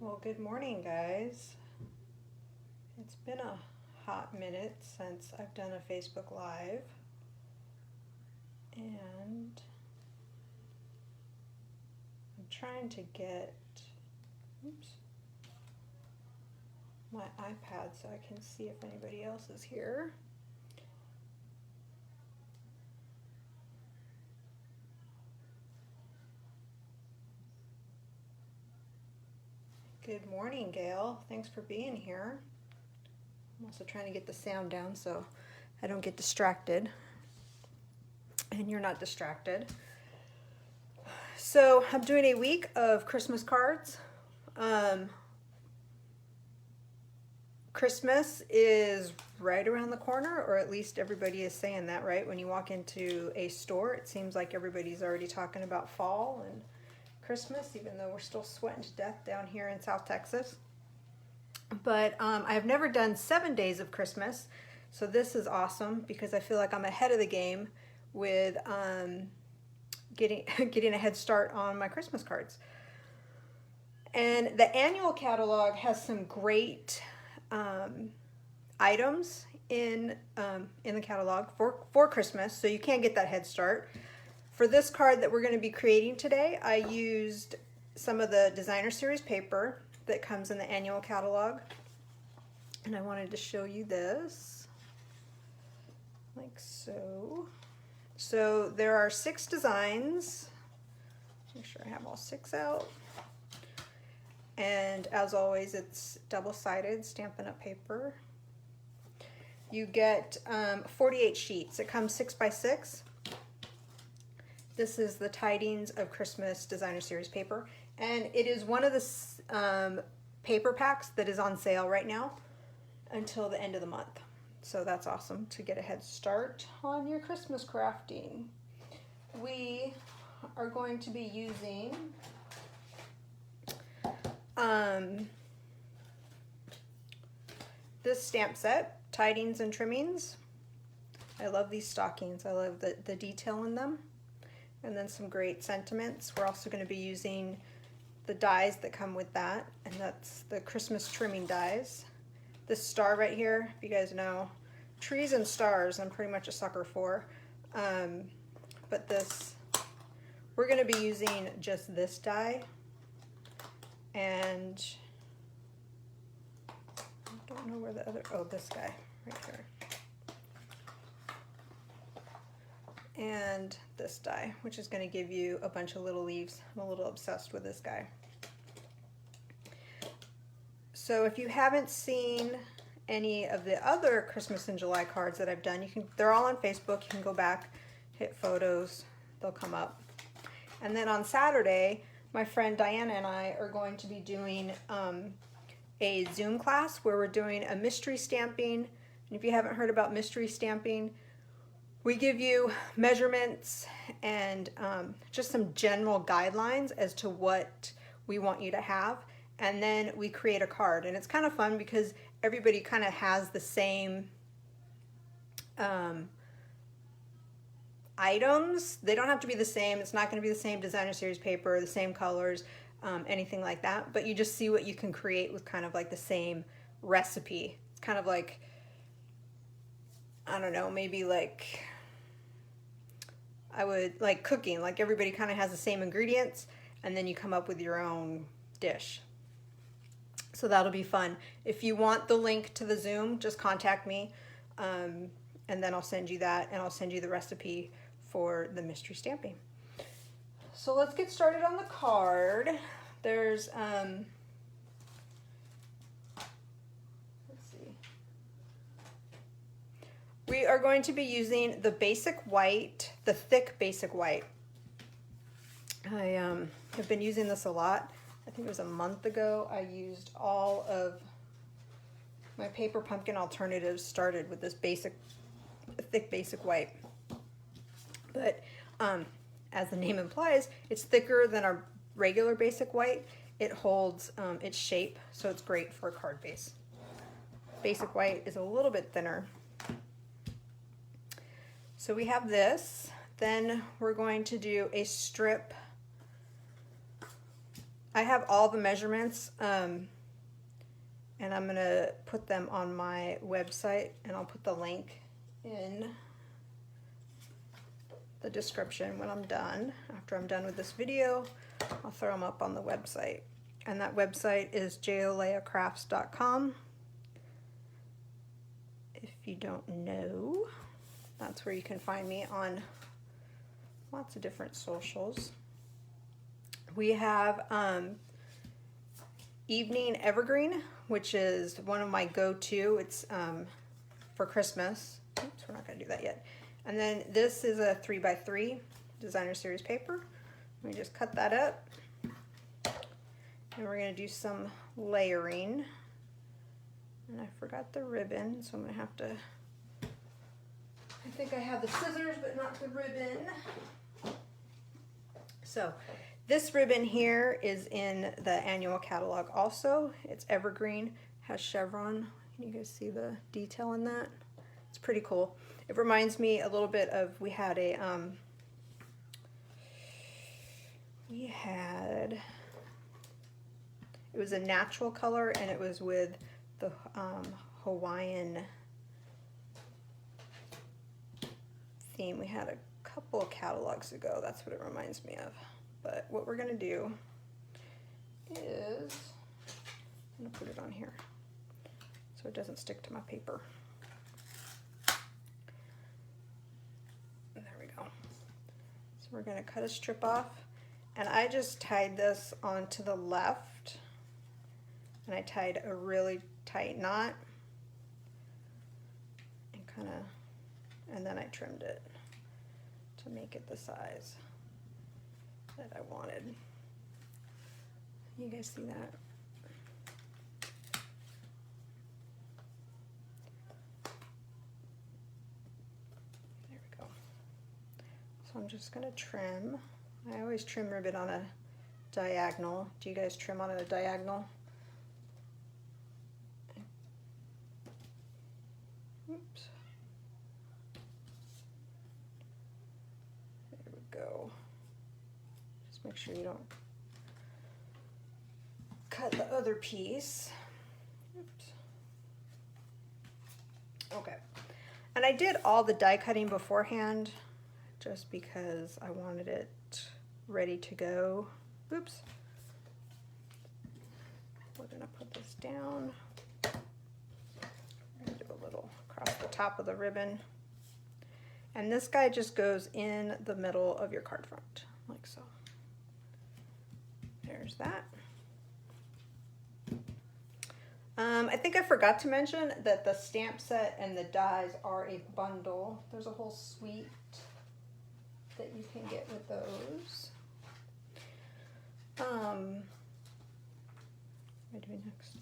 Well, good morning, guys. It's been a hot minute since I've done a Facebook Live, and I'm trying to get, oops, my iPad so I can see if anybody else is here. Good morning, Gail. Thanks for being here. I'm also trying to get the sound down so I don't get distracted and you're not distracted. So I'm doing a week of Christmas cards. Christmas is right around the corner, or at least everybody is saying that, right? When you walk into a store, it seems like everybody's already talking about fall and Christmas, even though we're still sweating to death down here in South Texas. But I've never done 7 days of Christmas, so this is awesome because I feel like I'm ahead of the game with getting a head start on my Christmas cards. And the annual catalog has some great items in the catalog for Christmas, so you can get that head start. For this card that we're going to be creating today, I used some of the designer series paper that comes in the annual catalog, and I wanted to show you this, like so. So there are 6 designs. Make sure I have all 6 out. And as always, it's double-sided Stampin' Up paper. You get 48 sheets. It comes 6 by 6. This is the Tidings of Christmas Designer Series paper, and it is one of the paper packs that is on sale right now until the end of the month. So that's awesome to get a head start on your Christmas crafting. We are going to be using this stamp set, Tidings and Trimmings. I love these stockings. I love the detail in them. And then some great sentiments. We're also going to be using the dies that come with that, and that's the Christmas trimming dies. This star right here, if you guys know, trees and stars I'm pretty much a sucker for. But this, we're going to be using just this die, and I don't know where the other, oh, this guy right here. And this die, which is going to give you a bunch of little leaves. I'm a little obsessed with this guy. So if you haven't seen any of the other Christmas in July cards that I've done, they're all on Facebook. You can go back, hit photos, they'll come up. And then on Saturday, my friend Diana and I are going to be doing a Zoom class where we're doing a mystery stamping. And if you haven't heard about mystery stamping, we give you measurements and just some general guidelines as to what we want you to have, and then we create a card. And it's kind of fun because everybody kind of has the same items. They don't have to be the same. It's not going to be the same designer series paper, the same colors, anything like that. But you just see what you can create with kind of like the same recipe. It's kind of like, I don't know, maybe like I would like cooking, like everybody kind of has the same ingredients and then you come up with your own dish. So that'll be fun. If you want the link to the Zoom, just contact me and then I'll send you that, and I'll send you the recipe for the mystery stamping. So let's get started on the card. There's we are going to be using the basic white, the thick basic white. I have been using this a lot. I think it was a month ago I used all of my paper pumpkin alternatives started with this thick basic white. But as the name implies, it's thicker than our regular basic white. It holds its shape, so it's great for a card base. Basic white is a little bit thinner. So we have this. Then we're going to do a strip I have all the measurements, and I'm gonna put them on my website, and I'll put the link in the description when I'm done. After I'm done with this video, I'll throw them up on the website. And that website is joleacrafts.com. If you don't know, that's where you can find me on lots of different socials. We have Evening Evergreen, which is one of my go-to. It's for Christmas. Oops, we're not going to do that yet. And then this is a 3x3 designer series paper. Let me just cut that up. And we're going to do some layering. And I forgot the ribbon, so I'm going to have to... I think I have the scissors, but not the ribbon. So this ribbon here is in the annual catalog also. It's evergreen, has chevron. Can you guys see the detail in that? It's pretty cool. It reminds me a little bit of, we had, it was a natural color, and it was with the Hawaiian theme. We had a couple of catalogs ago. That's what it reminds me of. But what we're gonna do is, I'm gonna put it on here so it doesn't stick to my paper. There we go. So we're gonna cut a strip off, and I just tied this onto the left, and I tied a really tight knot, and then I trimmed it to make it the size that I wanted. You guys see that? There we go. So I'm just gonna trim. I always trim ribbon on a diagonal. Do you guys trim on a diagonal? Oops. There we go. Just make sure you don't cut the other piece. Oops. Okay. And I did all the die cutting beforehand just because I wanted it ready to go. Oops. We're gonna put this down. I'm gonna do a little across the top of the ribbon. And this guy just goes in the middle of your card front, like so. There's that. I think I forgot to mention that the stamp set and the dies are a bundle. There's a whole suite that you can get with those. What am I doing next?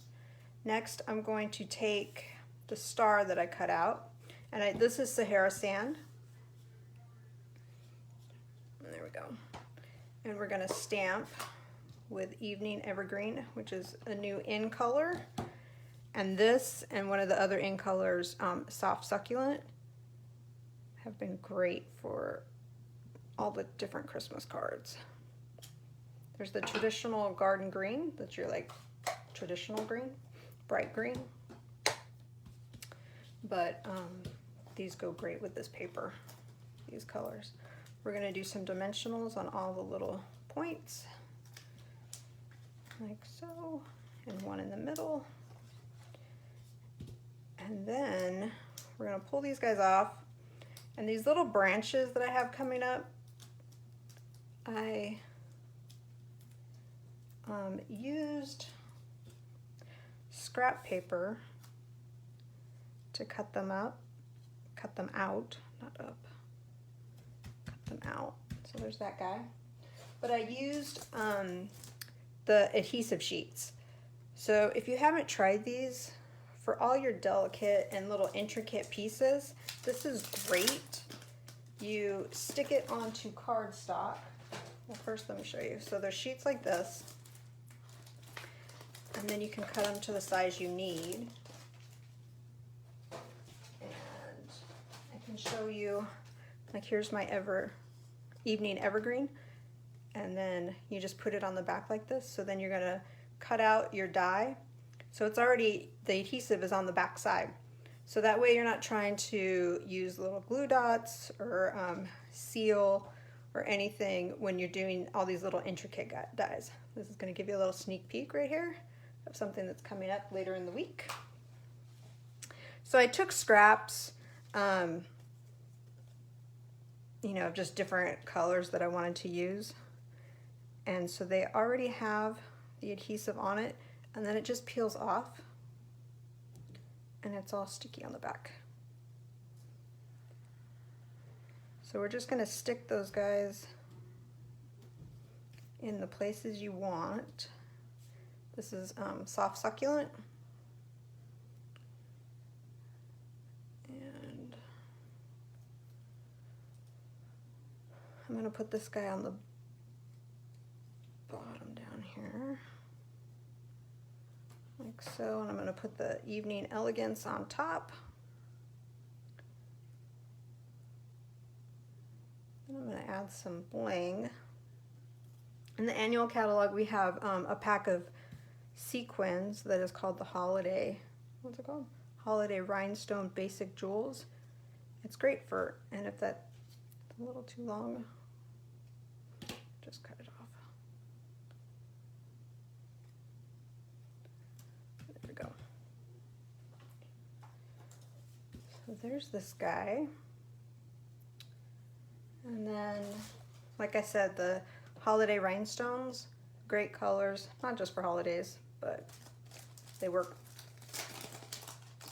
Next, I'm going to take the star that I cut out, and this is Sahara Sand. And there we go. And we're going to stamp with Evening Evergreen, which is a new in color. And this and one of the other in colors, Soft Succulent, have been great for all the different Christmas cards. There's the traditional garden green, that's your like traditional green, bright green. But these go great with this paper, these colors. We're gonna do some dimensionals on all the little points, like so, and one in the middle. And then we're gonna pull these guys off. And these little branches that I have coming up, I used scrap paper to cut them out, not up, cut them out. So there's that guy. But I used the adhesive sheets. So if you haven't tried these, for all your delicate and little intricate pieces, this is great. You stick it onto cardstock. Well, first let me show you. So there's sheets like this, and then you can cut them to the size you need. And I can show you, like here's my Evening Evergreen, and then you just put it on the back like this. So then you're gonna cut out your die. So it's already, the adhesive is on the back side. So that way you're not trying to use little glue dots or seal or anything when you're doing all these little intricate dies. This is going to give you a little sneak peek right here of something that's coming up later in the week. So I took scraps, you know, just different colors that I wanted to use. And so they already have the adhesive on it, and then it just peels off and it's all sticky on the back. So we're just going to stick those guys in the places you want. This is soft succulent. And I'm going to put this guy on the bottom down here, like so, and I'm going to put the Evening Elegance on top. And I'm going to add some bling. In the annual catalog, we have a pack of sequins that is called the Holiday, what's it called? Holiday Rhinestone Basic Jewels. It's great for, and if that's a little too long, just cut it off. There we go. So there's this guy. And then, like I said, the Holiday Rhinestones, great colors, not just for holidays, but they work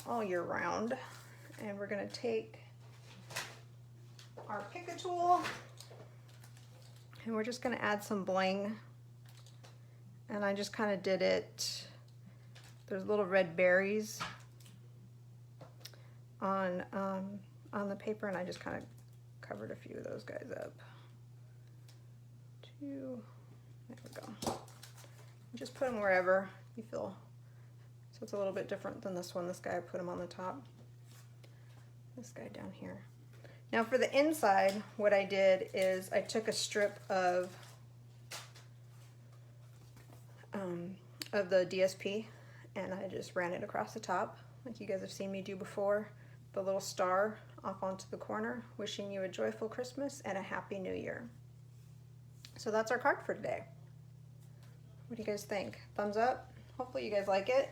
all year round. And we're going to take our Pick-a tool and we're just going to add some bling. And I just kind of did it, there's little red berries on the paper, and I just kind of covered a few of those guys up. There we go. Just put them wherever you feel. So it's a little bit different than this one. This guy, I put him on the top. This guy down here. Now for the inside, what I did is I took a strip of the DSP and I just ran it across the top, like you guys have seen me do before. The little star off onto the corner, wishing you a joyful Christmas and a happy new year. So that's our card for today. What do you guys think? Thumbs up? Hopefully you guys like it.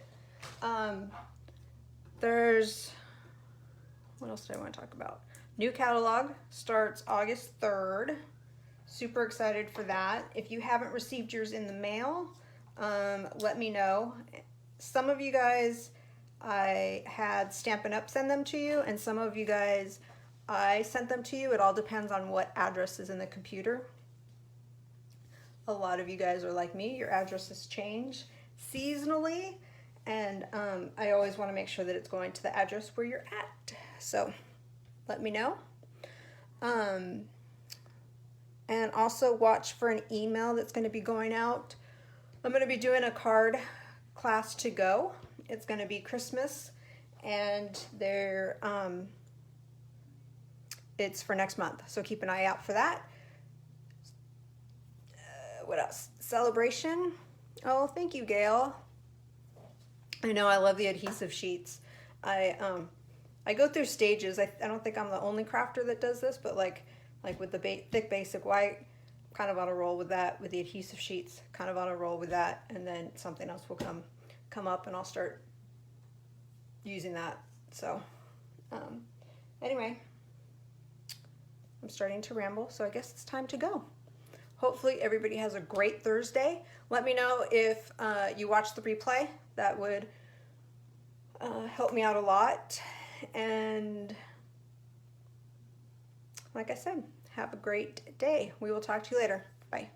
There's, what else did I want to talk about? New catalog starts August 3rd. Super excited for that. If you haven't received yours in the mail, let me know. Some of you guys, I had Stampin' Up send them to you, and some of you guys, I sent them to you. It all depends on what address is in the computer. A lot of you guys are like me, your addresses change seasonally, and I always want to make sure that it's going to the address where you're at. So let me know. And also watch for an email that's going to be going out. I'm going to be doing a card class to go. It's going to be Christmas, and it's for next month, so keep an eye out for that. What else? Celebration. Oh, thank you, Gail. I know I love the adhesive sheets. I go through stages. I don't think I'm the only crafter that does this, but like with the thick basic white, kind of on a roll with that. With the adhesive sheets, kind of on a roll with that, and then something else will come up, and I'll start using that. So anyway, I'm starting to ramble, so I guess it's time to go. Hopefully everybody has a great Thursday. Let me know if you watch the replay. That would help me out a lot. And like I said, have a great day. We will talk to you later. Bye.